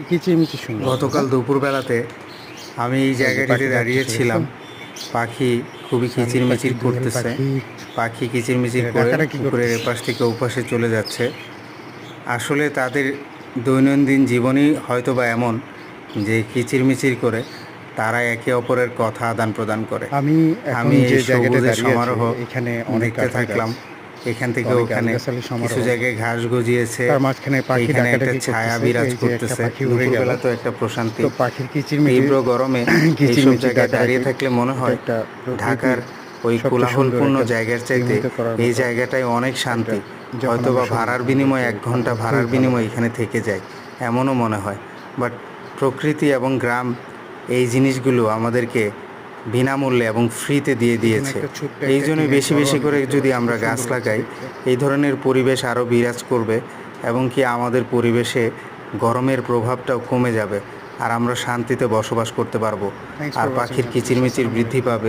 কিচিরমিচির শুনলাম। গতকাল দুপুরবেলাতে আমি এই জায়গাটিতে দাঁড়িয়েছিলাম। পাখি খুবই কিচিরমিচির করতেছে। পাখি কিচিরমিচির করে পুকুরের এপাশ থেকে ওপাশে চলে যাচ্ছে। আসলে তাদের দৈনন্দিন জীবনই হয়তো বা এমন যে কিচিরমিচির করে তারা একে অপরের কথা আদান প্রদান করে। আমি এই সবুজের সমারোহ দেখতে থাকলাম। এখান থেকে ওখানে কিছু জায়গায় ঘাস গজিয়েছে, এইখানে একটা ছায়া বিরাজ করতেছে। দুপুরবেলা তো একটা প্রশান্তি। তীব্র গরমে এইসব জায়গায় দাঁড়িয়ে থাকলে মনে হয় ঢাকার ওই কোলাহলপূর্ণ জায়গার চাইতে এই জায়গাটায় অনেক শান্তি। হয়তো বা ভাড়ার বিনিময়ে 1 ঘন্টা ভাড়ার বিনিময়ে এখানে থেকে যায়, এমনও মনে হয়। বাট প্রকৃতি এবং গ্রাম এই জিনিসগুলো আমাদেরকে বিনামূল্যে এবং ফ্রিতে দিয়ে দিয়েছে। এই জন্যই বেশি বেশি করে যদি আমরা গাছ লাগাই, এই ধরনের পরিবেশ আরও বিরাজ করবে এবং কি আমাদের পরিবেশে গরমের প্রভাবটাও কমে যাবে, আর আমরা শান্তিতে বসবাস করতে পারবো, আর পাখির কিচিরমিচির বৃদ্ধি পাবে।